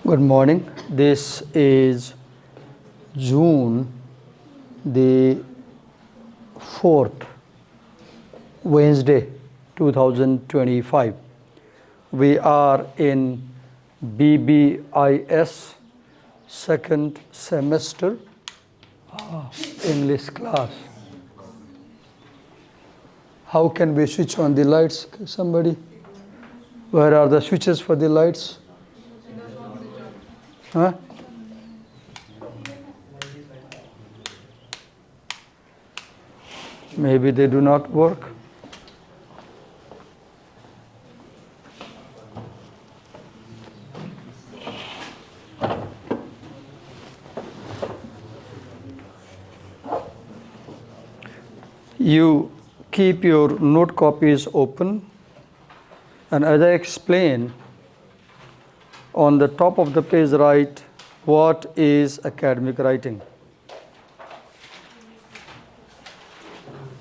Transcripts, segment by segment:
Good morning. This is June the 4th, Wednesday, 2025. We are in BBIS second semester English class. How can we switch on the lights? Somebody? Where are the switches for the lights? Huh? Maybe they do not work. You keep your note copies open, and as I explain, on the top of the page write, what is academic writing?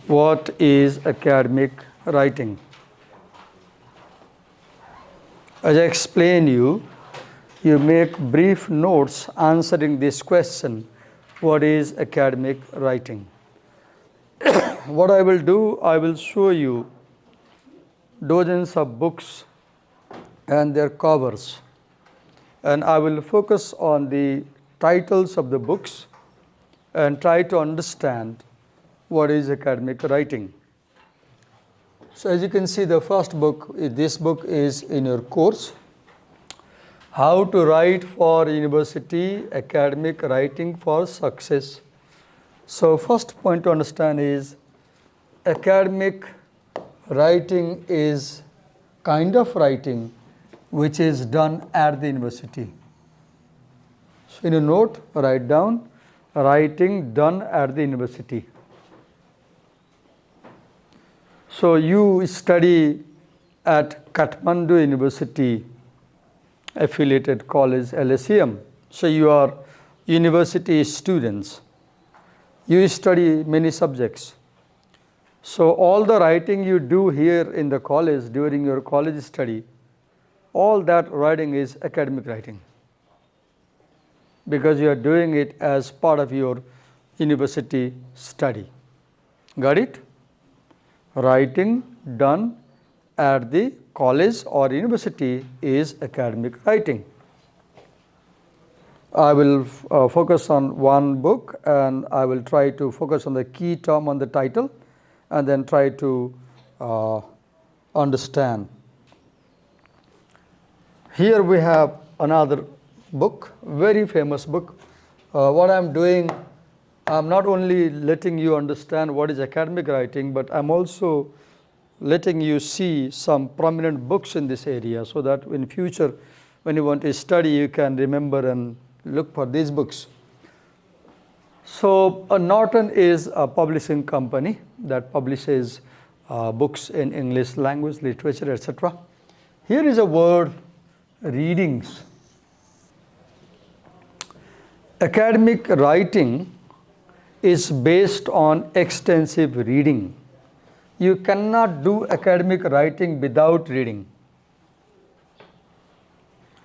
What is academic writing? As I explain you make brief notes answering this question, what is academic writing? What I will do, I will show you dozens of books and their covers, and I will focus on the titles of the books and try to understand what is academic writing. So as you can see, the first book, this book is in your course, How to Write for University, Academic Writing for Success. So first point to understand is academic writing is kind of writing which is done at the university. So in a note, write down writing done at the university. So you study at Kathmandu University affiliated college LSEM. So you are university students. You study many subjects. So all the writing you do here in the college during your college study, all that writing is academic writing, because you are doing it as part of your university study. Got it? Writing done at the college or university is academic writing. I will focus on one book, and I will try to focus on the key term on the title and then try to understand. Here we have another book, very famous book. What I am doing, I am not only letting you understand what is academic writing, but I am also letting you see some prominent books in this area, so that in future when you want to study, you can remember and look for these books. So Norton is a publishing company that publishes books in English language, literature, etc. Here is a word, readings. Academic writing is based on extensive reading. You cannot do academic writing without reading.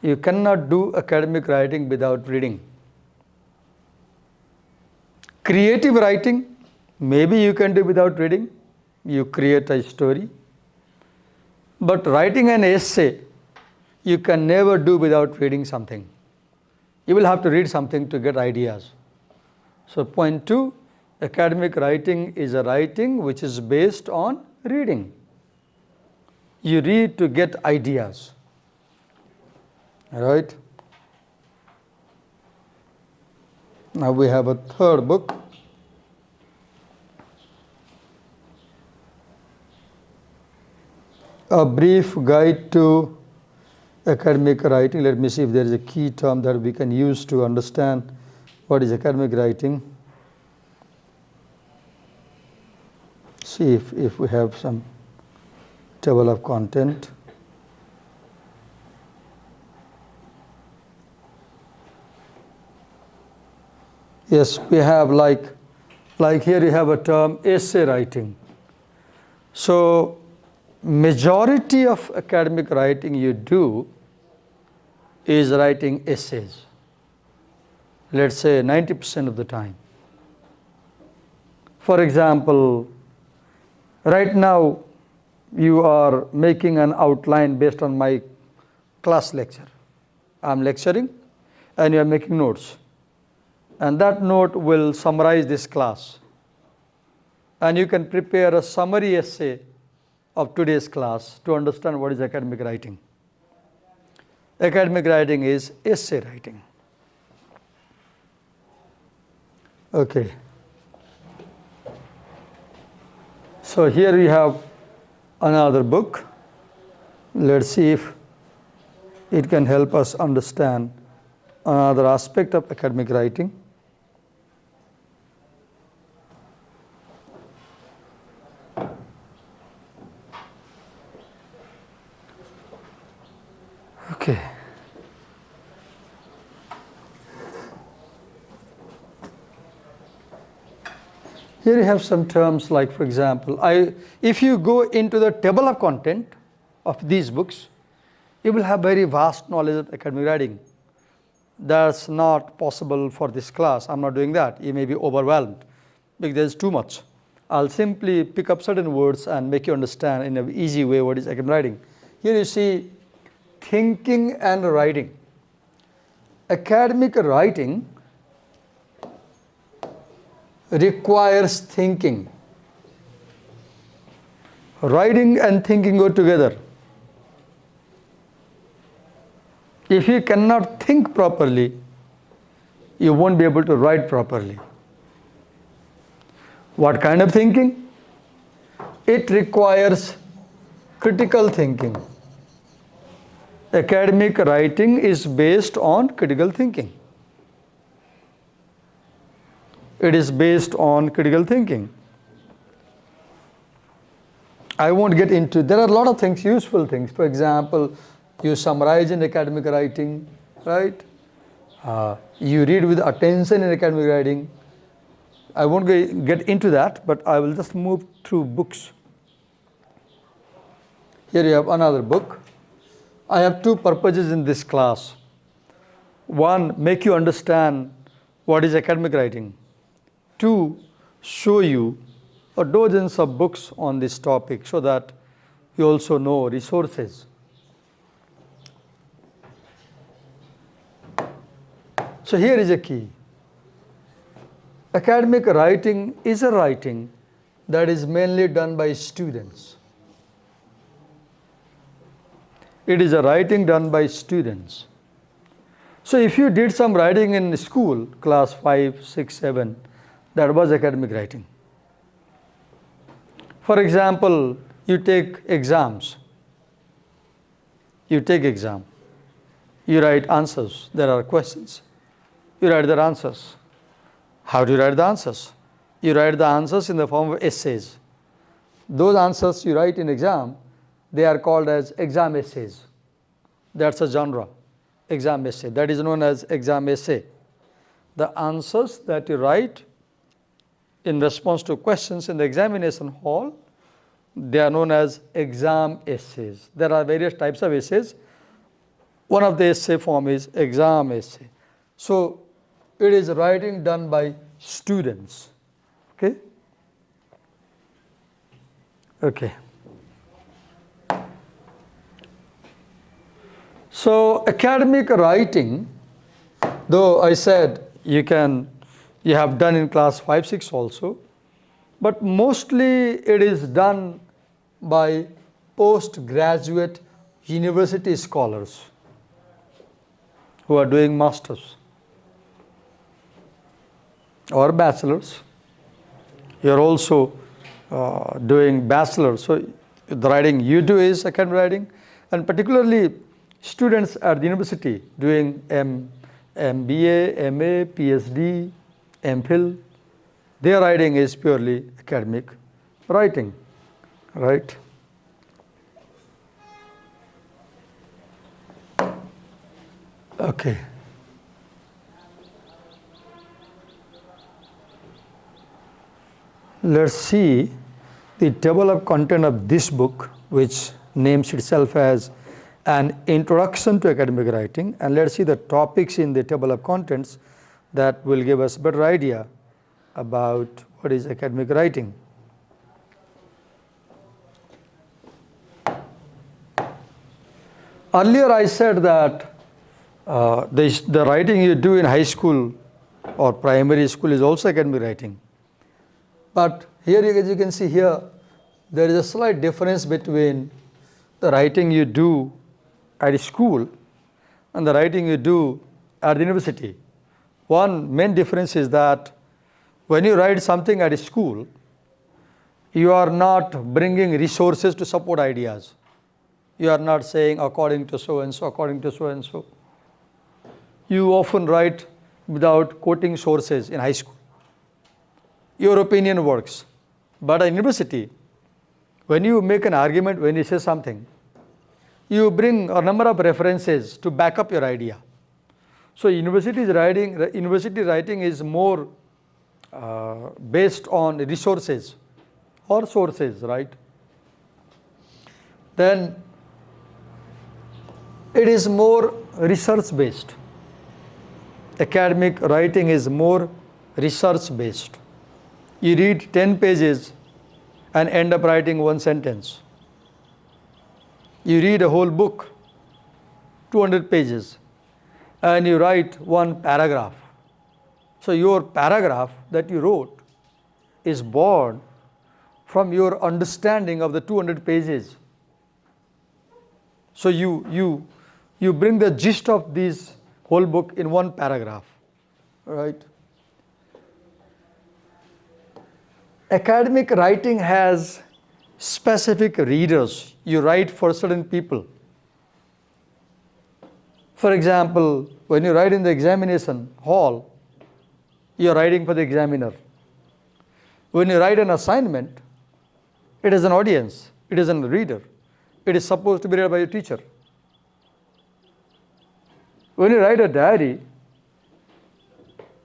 You cannot do academic writing without reading. Creative writing, maybe you can do without reading. You create a story. But writing an essay, you can never do without reading something. You will have to read something to get ideas. So point 2, academic writing is a writing which is based on reading. You read to get ideas. Right? Now we have a third book. A brief guide to academic writing. Let me see if there is a key term that we can use to understand what is academic writing. See if we have some table of content. Yes, we have like here you have a term, essay writing. So majority of academic writing you do is writing essays. Let's say 90% of the time. For example, right now you are making an outline based on my class lecture. I'm lecturing and you are making notes. And that note will summarize this class. And you can prepare a summary essay of today's class to understand what is academic writing. Academic writing is essay writing. Okay. So here we have another book. Let's see if it can help us understand another aspect of academic writing. Okay. Here you have some terms like, for example, if you go into the table of content of these books, you will have very vast knowledge of academic writing. That's not possible for this class. I'm not doing that. You may be overwhelmed because there's too much. I'll simply pick up certain words and make you understand in an easy way what is academic writing. Here you see thinking and writing. Academic writing requires thinking. Writing and thinking go together. If you cannot think properly, you won't be able to write properly. What kind of thinking? It requires critical thinking. Academic writing is based on critical thinking. It is based on critical thinking. I won't get into, there are a lot of things, useful things. For example, you summarize in academic writing, right? You read with attention in academic writing. I won't get into that, but I will just move through books. Here you have another book. I have two purposes in this class. One, make you understand what is academic writing. Two, show you a dozens of books on this topic so that you also know resources. So here is a key. Academic writing is a writing that is mainly done by students. It is a writing done by students. So if you did some writing in school, class 5, 6, 7, that was academic writing. For example, you take exams. You take exam. You write answers. There are questions. You write their answers. How do you write the answers? You write the answers in the form of essays. Those answers you write in exam, they are called as exam essays. That's a genre, exam essay. That is known as exam essay. The answers that you write in response to questions in the examination hall, they are known as exam essays. There are various types of essays. One of the essay form is exam essay. So it is writing done by students. Okay? Okay. So academic writing, though I said you have done in class 5, 6 also, but mostly it is done by postgraduate university scholars who are doing masters or bachelors. You are also doing bachelors. So the writing you do is academic writing, and particularly students at the university doing MBA, MA, PhD, MPhil, their writing is purely academic writing, right? Okay. Let's see the table of content of this book, which names itself as an introduction to academic writing, and let's see the topics in the table of contents that will give us a better idea about what is academic writing. Earlier I said that the writing you do in high school or primary school is also academic writing. But here, as you can see here, there is a slight difference between the writing you do at school and the writing you do at the university. One main difference is that when you write something at school, you are not bringing resources to support ideas. You are not saying according to so and so, according to so and so. You often write without quoting sources in high school. Your opinion works. But at university, when you make an argument, when you say something, you bring a number of references to back up your idea. So university writing is more based on resources or sources, right? Then it is more research based. Academic writing is more research based. You read 10 pages and end up writing one sentence. You read a whole book, 200 pages, and you write one paragraph. So your paragraph that you wrote is born from your understanding of the 200 pages. So you bring the gist of this whole book in one paragraph, right? Academic writing has specific readers. You write for certain people. For example, when you write in the examination hall, you are writing for the examiner. When you write an assignment, it is an audience, it is a reader. It is supposed to be read by your teacher. When you write a diary,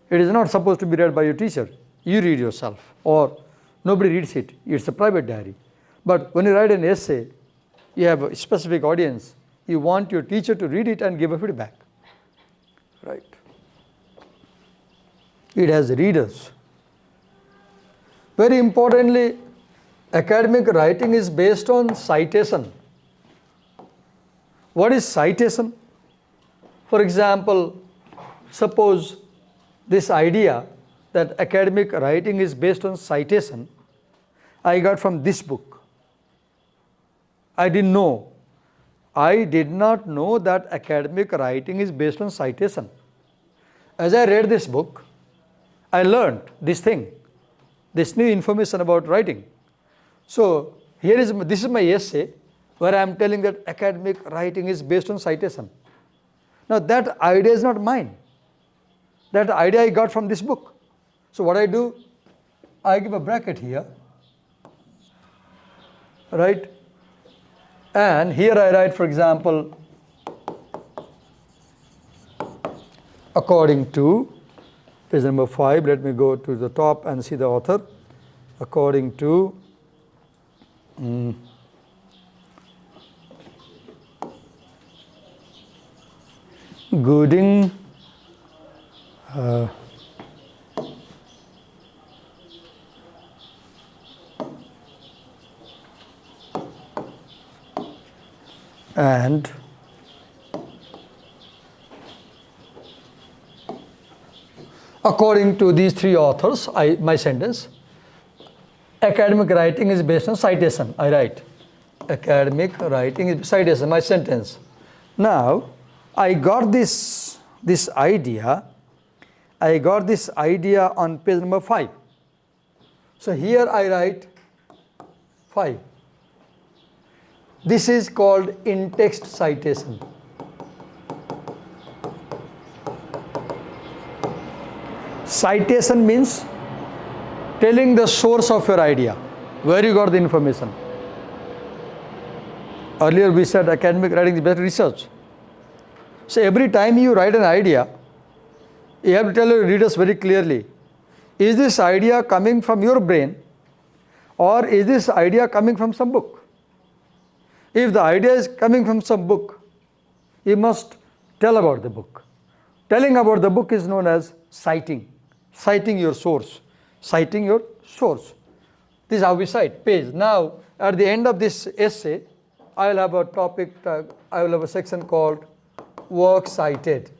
it is not supposed to be read by your teacher. You read yourself, or nobody reads it. It's a private diary. But when you write an essay, you have a specific audience. You want your teacher to read it and give a feedback, right? It has readers. Very importantly, academic writing is based on citation. What is citation? For example, suppose this idea that academic writing is based on citation, I got from this book. I did not know that academic writing is based on citation. As I read this book, I learned this thing, this new information about writing. So this is my essay where I am telling that academic writing is based on citation. Now that idea is not mine. That idea I got from this book. So what I do, I give a bracket here, right? And here I write, for example, according to, page number 5, let me go to the top and see the author. According to Gooding, and according to these three authors, my sentence, academic writing is based on citation. I write, academic writing is citation, my sentence. Now, I got this idea on page number 5. So here I write 5. This is called in-text citation. Citation means telling the source of your idea, where you got the information. Earlier we said academic writing is better research. So every time you write an idea, you have to tell your readers very clearly, is this idea coming from your brain or is this idea coming from some book? If the idea is coming from some book, You must tell about the book. Telling about the book is known as citing. Citing your source. Citing your source. This is how we cite, page. Now, at the end of this essay, I will have a topic, I will have a section called work cited.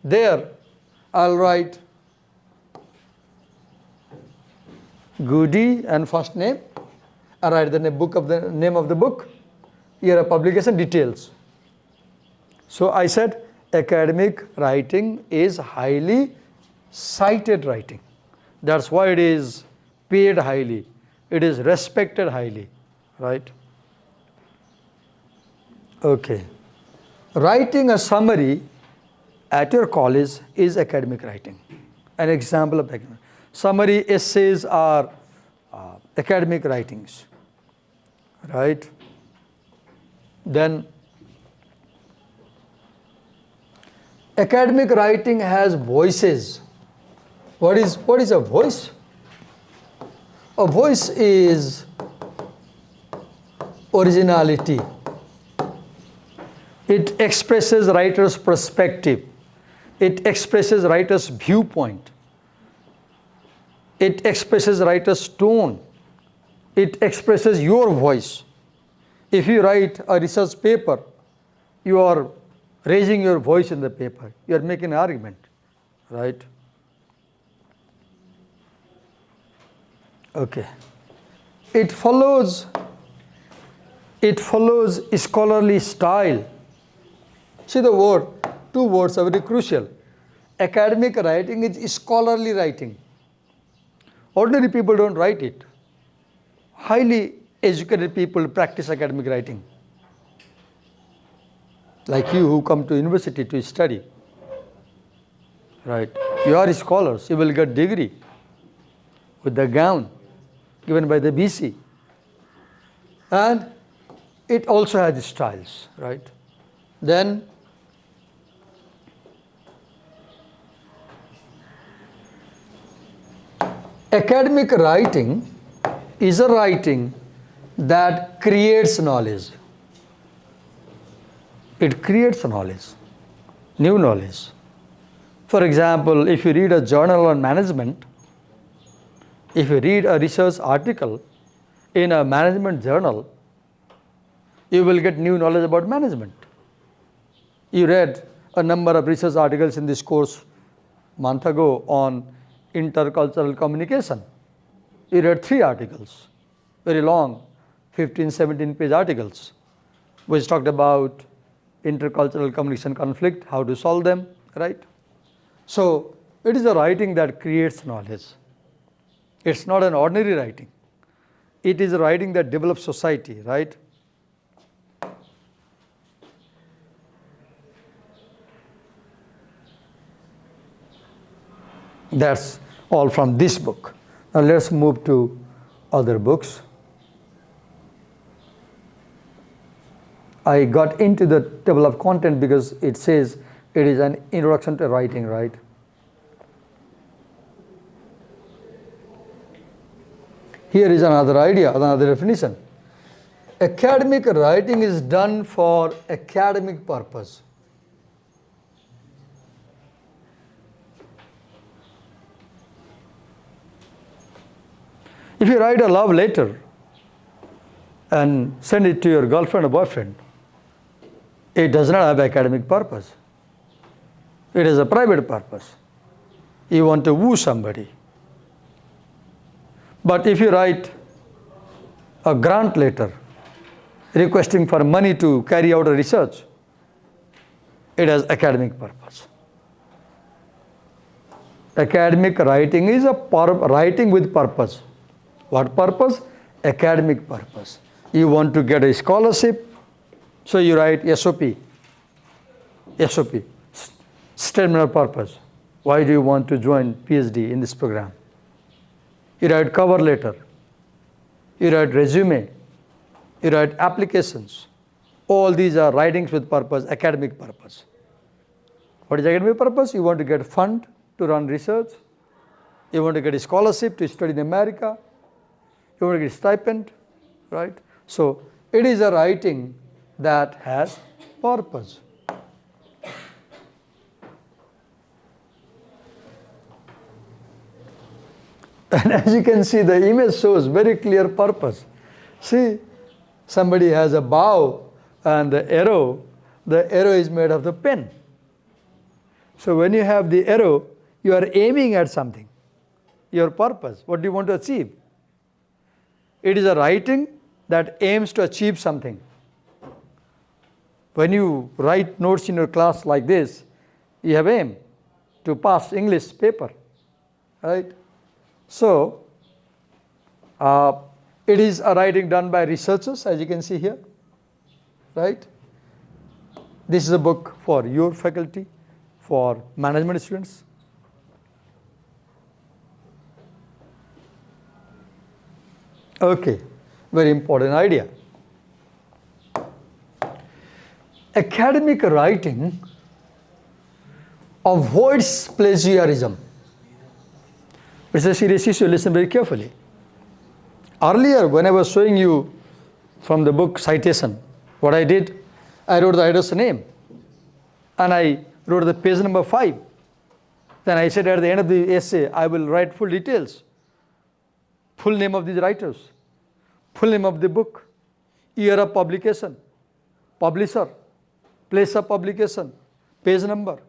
There, I'll write Goody and first name. I write the name of the book. Here are publication details. So I said academic writing is highly cited writing. That's why it is paid highly. It is respected highly, right? Okay. Writing a summary at your college is academic writing. An example of academic. Summary essays are academic writings, right? Then academic writing has voices. What is a voice? A voice is originality. It expresses writer's perspective. It expresses writer's viewpoint. It expresses writer's tone. It expresses your voice. If you write a research paper, you are raising your voice in the paper. You are making an argument, right? Okay. It follows scholarly style. See the word, two words are very crucial. Academic writing is scholarly writing. Ordinary people don't write it. Highly educated people practice academic writing. Like you who come to university to study. Right. You are scholars, you will get degree with the gown given by the BC. And it also has styles, right? Then academic writing is a writing that creates knowledge. It creates knowledge, new knowledge. For example, if you read a journal on management, if you read a research article in a management journal, you will get new knowledge about management. You read a number of research articles in this course a month ago on intercultural communication. You read 3 articles, very long, 15, 17 page articles, which talked about intercultural communication conflict, how to solve them, right? So it is a writing that creates knowledge. It's not an ordinary writing. It is a writing that develops society, right? That's all from this book. Now let's move to other books. I got into the table of content because it says it is an introduction to writing, right? Here is another idea, another definition. Academic writing is done for academic purpose. If you write a love letter and send it to your girlfriend or boyfriend, it does not have academic purpose. It is a private purpose. You want to woo somebody. But if you write a grant letter requesting for money to carry out a research, it has academic purpose. Academic writing is a writing with purpose. What purpose? Academic purpose. You want to get a scholarship, so you write SOP. SOP, statement of purpose. Why do you want to join PhD in this program? You write cover letter. You write resume. You write applications. All these are writings with purpose, academic purpose. What is academic purpose? You want to get fund to run research. You want to get a scholarship to study in America. You want to get a stipend, right? So it is a writing that has purpose. And as you can see, the image shows very clear purpose. See, somebody has a bow and the arrow is made of the pen. So when you have the arrow, you are aiming at something, your purpose. What do you want to achieve? It is a writing that aims to achieve something. When you write notes in your class like this, you have aim to pass English paper, right? So, it is a writing done by researchers, as you can see here, right? This is a book for your faculty, for management students. Okay, very important idea. Academic writing avoids plagiarism. It's a serious issue, listen very carefully. Earlier, when I was showing you from the book citation, what I did, I wrote the writer's name and I wrote the page number 5. Then I said at the end of the essay, I will write full details, full name of these writers, full name of the book, year of publication, publisher, place of publication, page number.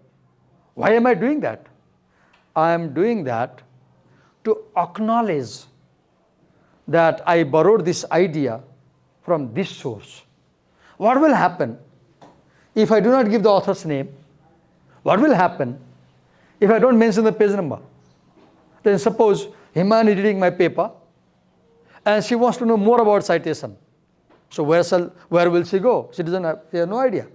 Why am I doing that? I am doing that to acknowledge that I borrowed this idea from this source. What will happen if I do not give the author's name? What will happen if I don't mention the page number? Then suppose Himan is reading my paper and she wants to know more about citation. So where will she go? She has no idea.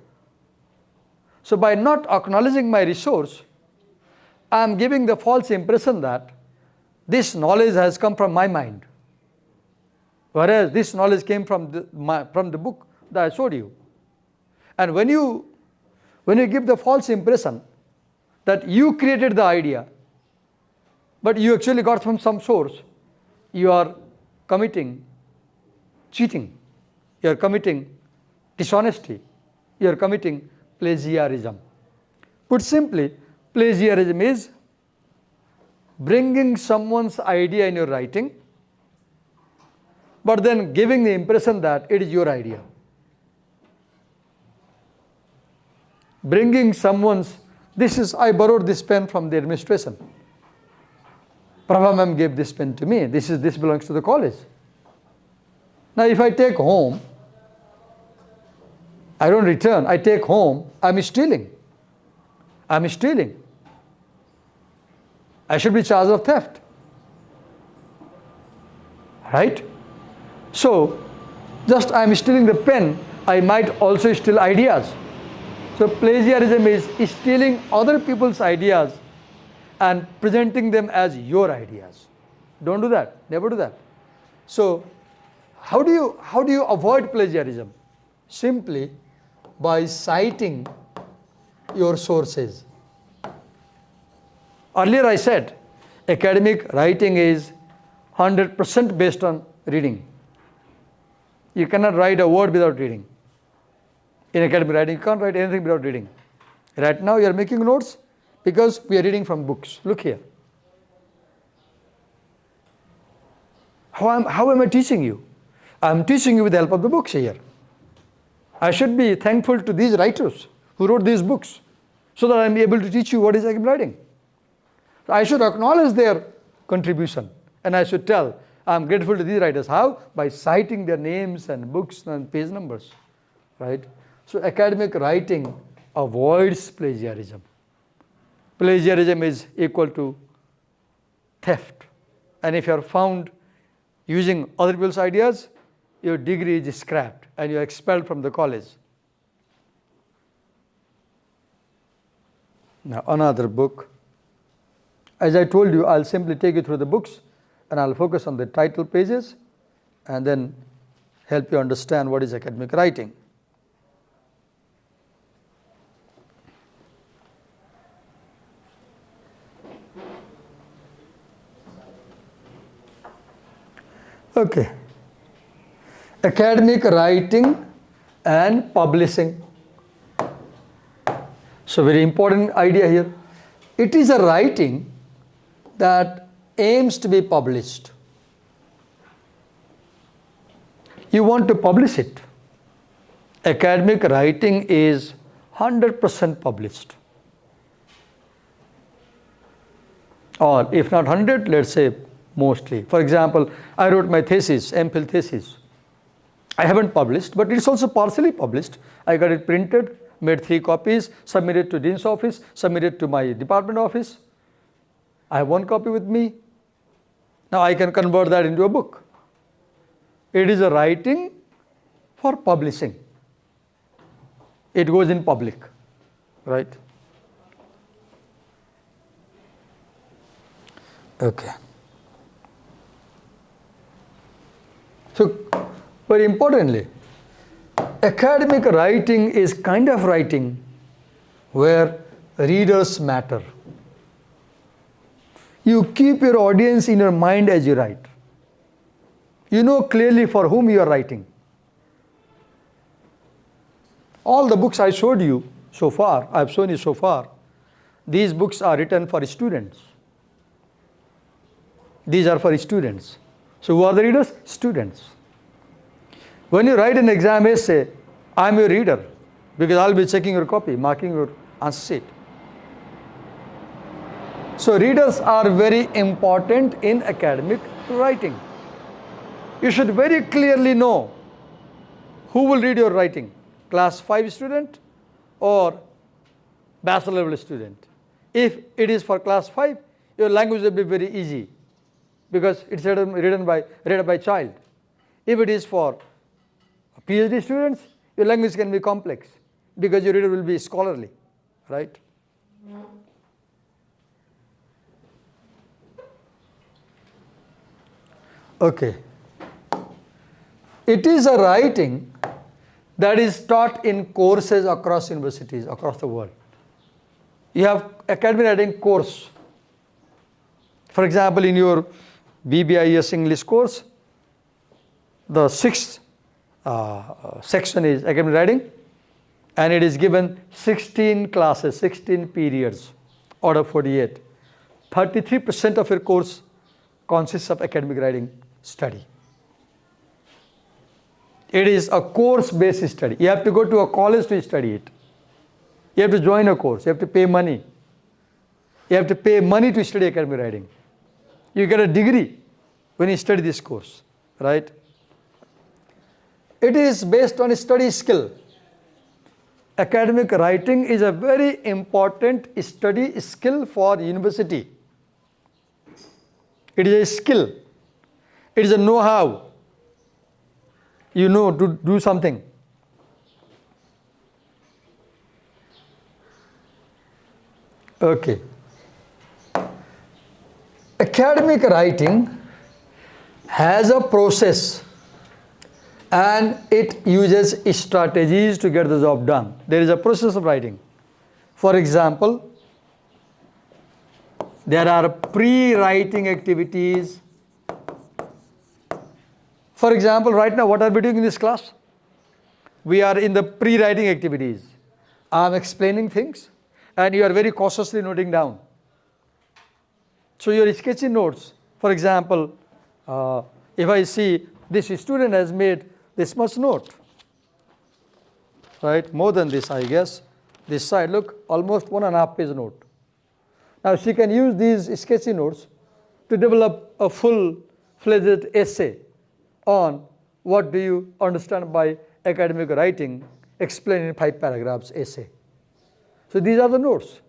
So by not acknowledging my resource, I am giving the false impression that this knowledge has come from my mind, whereas this knowledge came from the book that I showed you. And when you give the false impression that you created the idea, but you actually got from some source, you are committing cheating, you are committing dishonesty, you are committing plagiarism. Put simply, plagiarism is bringing someone's idea in your writing, but then giving the impression that it is your idea. Bringing someone's, I borrowed this pen from the administration. Prabha ma'am gave this pen to me. This belongs to the college. Now if I take home, I don't return, I take home, I'm stealing. I'm stealing. I should be charged of theft. Right? So, just I'm stealing the pen, I might also steal ideas. So plagiarism is stealing other people's ideas and presenting them as your ideas. Don't do that. Never do that. So, how do you avoid plagiarism? Simply by citing your sources. Earlier I said academic writing is 100% based on reading. You cannot write a word without reading. In academic writing, you can't write anything without reading. Right now you are making notes because we are reading from books. Look here. How am I teaching you? I am teaching you with the help of the books here. I should be thankful to these writers who wrote these books so that I am able to teach you what is academic writing. I should acknowledge their contribution and I should tell, I am grateful to these writers. How? By citing their names and books and page numbers. Right? So academic writing avoids plagiarism. Plagiarism is equal to theft. And if you are found using other people's ideas, your degree is scrapped and you are expelled from the college. Now another book. As I told you, I'll simply take you through the books and I'll focus on the title pages and then help you understand what is academic writing. Okay. Academic writing and publishing. So very important idea here. It is a writing that aims to be published. You want to publish it. Academic writing is 100% published. Or if not 100, let's say mostly. For example, I wrote my thesis, MPhil thesis. I haven't published, but it's also partially published. I got it printed, made 3 copies, submitted to Dean's office, submitted to my department office. I have 1 copy with me. Now I can convert that into a book. It is a writing for publishing. It goes in public, right? Okay. So, very importantly, academic writing is kind of writing where readers matter. You keep your audience in your mind as you write. You know clearly for whom you are writing. All the books I showed you so far, I have shown you so far, these books are written for students. These are for students. So who are the readers? Students. When you write an exam essay, I am your reader because I will be checking your copy, marking your answer sheet. So readers are very important in academic writing. You should very clearly know who will read your writing, class 5 student or bachelor level student. If it is for class 5, your language will be very easy because it's read by child. If it is for PhD students, your language can be complex because your reader will be scholarly, right? Okay. It is a writing that is taught in courses across universities, across the world. You have academic writing course. For example, in your BBIS English course, the 6th section is academic writing, and it is given 16 classes, 16 periods out of 48. 33% of your course consists of academic writing study. It is a course-based study. You have to go to a college to study it. You have to join a course. You have to pay money. You have to pay money to study academic writing. You get a degree when you study this course, right? It is based on study skill. Academic writing is a very important study skill for university. It is a skill. It is a know-how. You know to do something. Okay. Academic writing has a process and it uses strategies to get the job done. There is a process of writing. For example, there are pre-writing activities. For example, right now, what are we doing in this class? We are in the pre-writing activities. I am explaining things and you are very cautiously noting down. So your sketching notes, for example, if I see this student has made this much note, right? More than this, I guess. This side, look, almost 1.5 page note. Now she can use these sketchy notes to develop a full-fledged essay on what do you understand by academic writing, explained in 5 paragraphs essay. So these are the notes.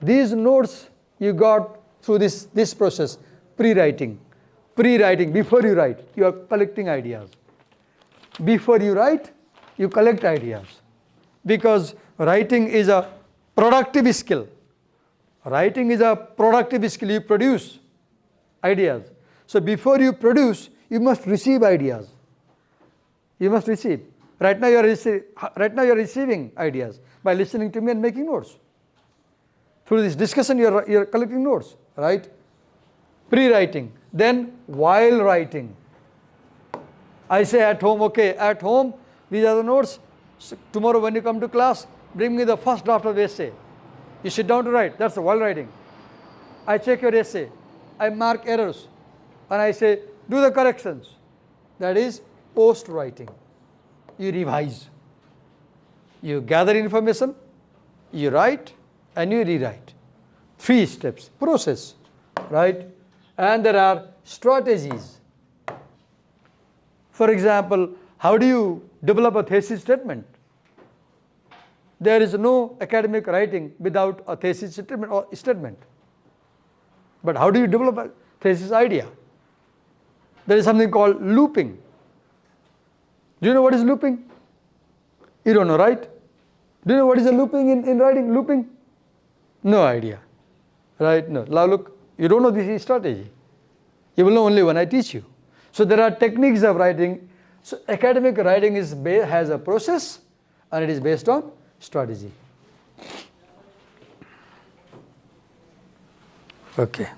These notes you got through this process, pre-writing. Pre-writing, before you write, you are collecting ideas. Before you write, you collect ideas. Because writing is a productive skill. Writing is a productive skill. You produce ideas. So before you produce, you must receive ideas. You must receive. Right now you are receiving ideas by listening to me and making notes. Through this discussion, you are collecting notes, right? Pre-writing. Then while writing, I say at home, okay, at home, these are the notes. So tomorrow when you come to class, bring me the first draft of the essay. You sit down to write, that's the while writing. I check your essay, I mark errors, and I say, do the corrections. That is post-writing. You revise. You gather information, you write, and you rewrite. 3 steps, process, right? And there are strategies. For example, how do you develop a thesis statement? There is no academic writing without a thesis statement or statement. But how do you develop a thesis idea? There is something called looping. Do you know what is looping? You don't know, right? Do you know what is a looping in writing? Looping? No idea, right? No. Now look, you don't know this strategy. You will know only when I teach you. So there are techniques of writing. So academic writing has a process, and it is based on strategy. Okay.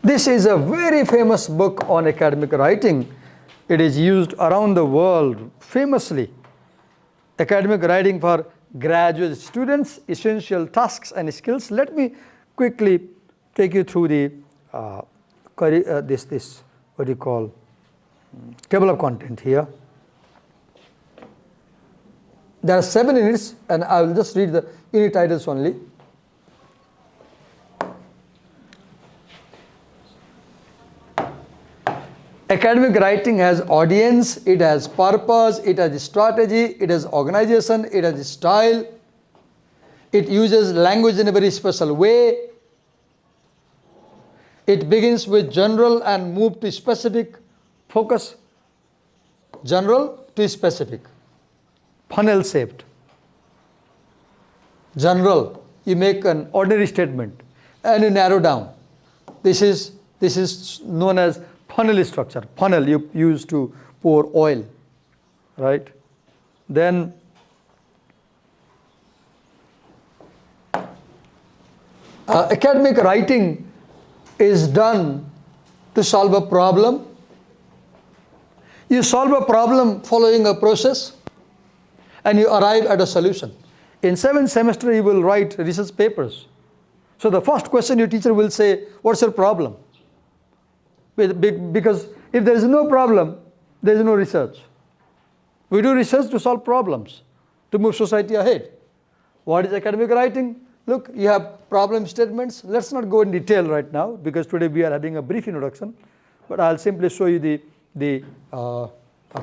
This is a very famous book on academic writing. It is used around the world famously. Academic writing for graduate students, essential tasks and skills. Let me quickly take you through the this what do you call table of content here. There are 7 units, and I will just read the unit titles only. Academic writing has audience, it has purpose, it has strategy, it has organization, it has style, it uses language in a very special way, it begins with general and move to specific, focus, general to specific, funnel shaped. General, you make an ordinary statement and you narrow down. This is known as funnel structure. Funnel you use to pour oil, right? Then academic writing is done to solve a problem. You solve a problem following a process, and you arrive at a solution. In 7th semester, you will write research papers. So the first question your teacher will say, what's your problem? Because if there is no problem, there is no research. We do research to solve problems, to move society ahead. What is academic writing? Look, you have problem statements. Let's not go in detail right now, because today we are having a brief introduction. But I'll simply show you the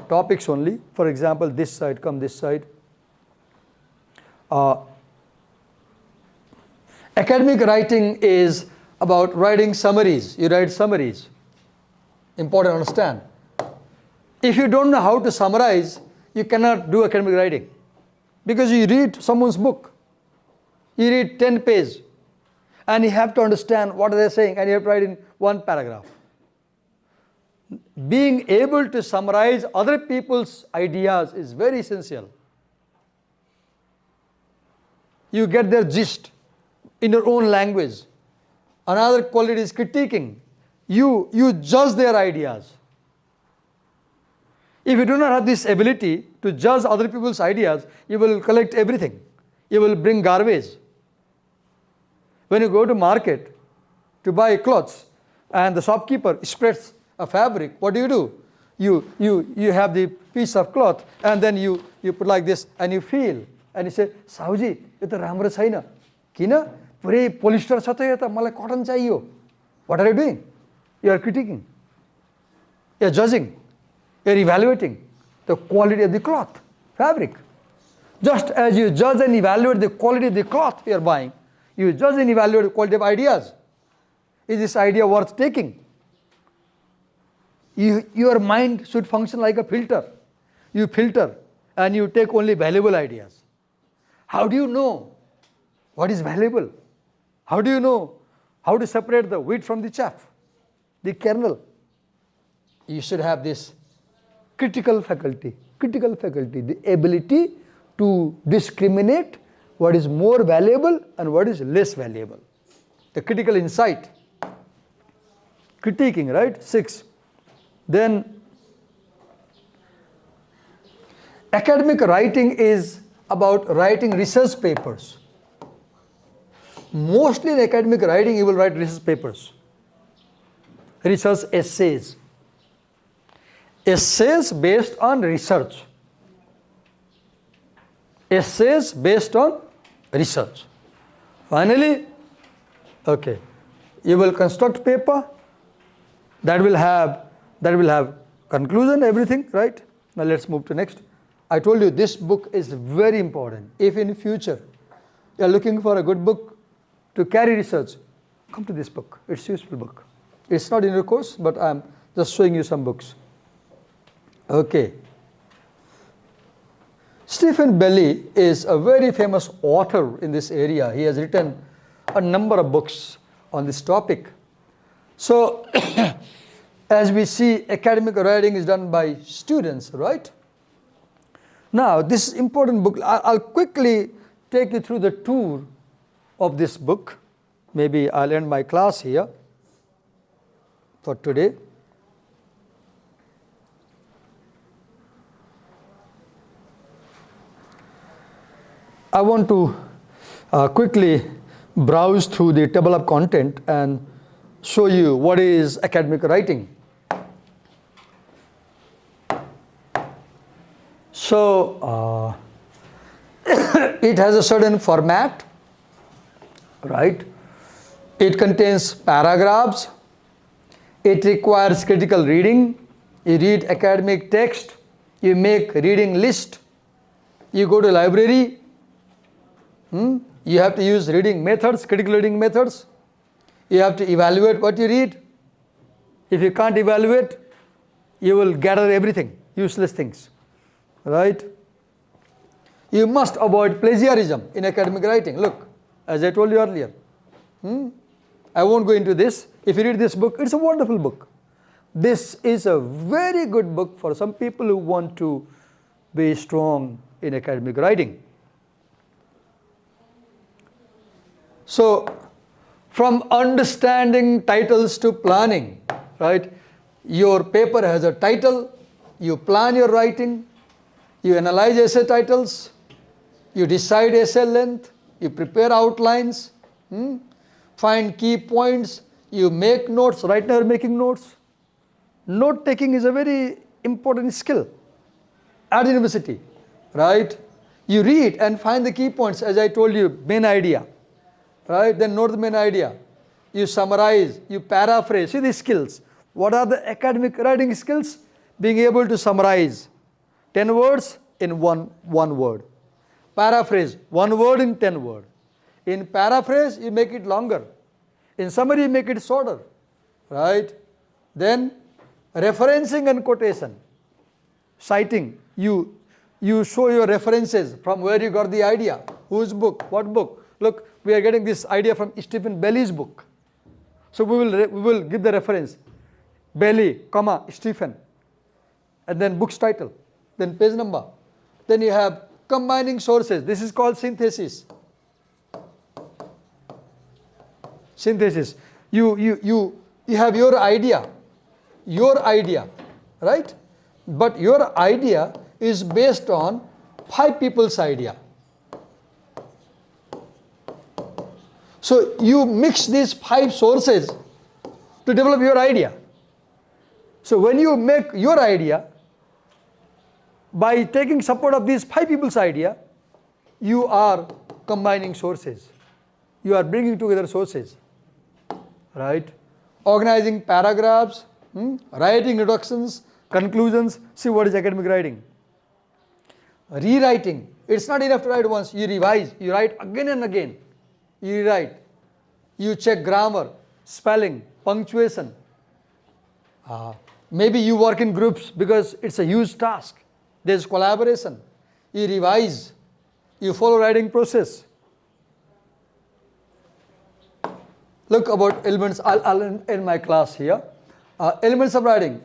topics only. For example, this side, come this side. Academic writing is about writing summaries. You write summaries. Important to understand. If you don't know how to summarize, you cannot do academic writing. Because you read someone's book. You read 10 pages. And you have to understand what they're saying, and you have to write in 1 paragraph. Being able to summarize other people's ideas is very essential. You get their gist in your own language. Another quality is critiquing. You judge their ideas. If you do not have this ability to judge other people's ideas, you will collect everything. You will bring garbage. When you go to market to buy clothes and the shopkeeper spreads a fabric, what do? You have the piece of cloth, and then you put like this and you feel, and you say, Sauji, यो त राम्रो छैन. किन? पुरै polyester छ त यो त, मलाई कटन चाहियो. What are you doing? You are critiquing. You are judging. You are evaluating the quality of the cloth, fabric. Just as you judge and evaluate the quality of the cloth you are buying, you judge and evaluate the quality of ideas. Is this idea worth taking? Your mind should function like a filter. You filter and you take only valuable ideas. How do you know what is valuable? How do you know how to separate the wheat from the chaff, the kernel? You should have this critical faculty, the ability to discriminate what is more valuable and what is less valuable. The critical insight. Critiquing, right? 6. Then Academic writing is about writing research papers. Mostly in academic writing, you will write research papers, research essays, essays based on research, essays based on research. Finally, okay, you will construct paper that will have conclusion, everything, right? Now let's move to next. I told you this book is very important. If in future you are looking for a good book to carry research, come to this book. It's a useful book. It's not in your course, but I'm just showing you some books. Okay. Stephen Belly is a very famous author in this area. He has written a number of books on this topic. So, as we see, academic writing is done by students, right? Now, this important book, I'll quickly take you through the tour of this book. Maybe I'll end my class here for today. I want to quickly browse through the table of content and show you what is academic writing. So, it has a certain format, right? It contains paragraphs. It requires critical reading. You read academic text. You make reading list. You go to library. You have to use reading methods, critical reading methods. You have to evaluate what you read. If you can't evaluate, you will gather everything, useless things, right? You must avoid plagiarism in academic writing. Look, as I told you earlier, I won't go into this. If you read this book, it's a wonderful book. This is a very good book for some people who want to be strong in academic writing. So, from understanding titles to planning, right? Your paper has a title, you plan your writing, you analyze essay titles, you decide essay length, you prepare outlines, find key points, you make notes. Right now you're making notes. Note taking is a very important skill at university, right? You read and find the key points, as I told you, main idea. Right? Then note the main idea. You summarize, you paraphrase. See these skills. What are the academic writing skills? Being able to summarize 10 words in one word. Paraphrase 1 word in 10 words. In paraphrase, you make it longer. In summary, you make it shorter. Right? Then referencing and quotation. Citing. You show your references from where you got the idea. Whose book? What book? Look, we are getting this idea from Stephen Belly's book. So we will give the reference. Belly, comma, Stephen. And then book's title. Then page number. Then you have combining sources. This is called synthesis. Synthesis. You have your idea. Your idea. Right? But your idea is based on 5 people's idea. So you mix these 5 sources to develop your idea. So when you make your idea, by taking support of these 5 people's idea, you are combining sources. You are bringing together sources, right? Organizing paragraphs, writing introductions, conclusions. See what is academic writing. Rewriting. It's not enough to write once. You revise. You write again and again. You rewrite. You check grammar, spelling, punctuation. Maybe you work in groups because it's a huge task. There's collaboration. You revise. You follow writing process. Look about elements. I'll end my class here. Elements of writing.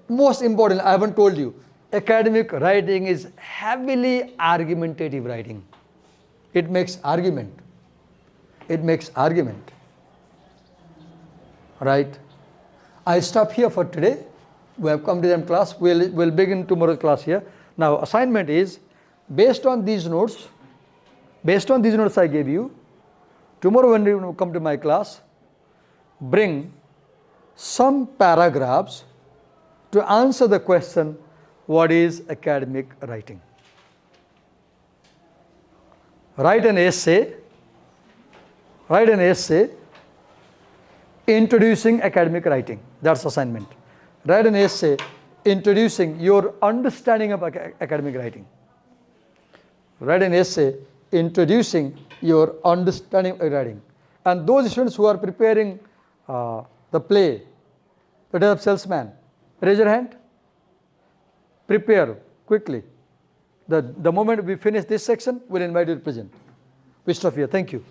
Most important, I haven't told you. Academic writing is heavily argumentative writing. It makes argument. It makes argument. Right? I stop here for today. We have come to the end class. We'll begin tomorrow's class here. Now assignment is based on these notes I gave you. Tomorrow when you come to my class, bring some paragraphs to answer the question, what is academic writing? Write an essay introducing academic writing. That's assignment. Write an essay introducing your understanding of academic writing. Write an essay introducing your understanding of writing. And those students who are preparing the play, the Death of Salesman, raise your hand. Prepare quickly. The moment we finish this section, we'll invite you to present. Wish of you. Thank you.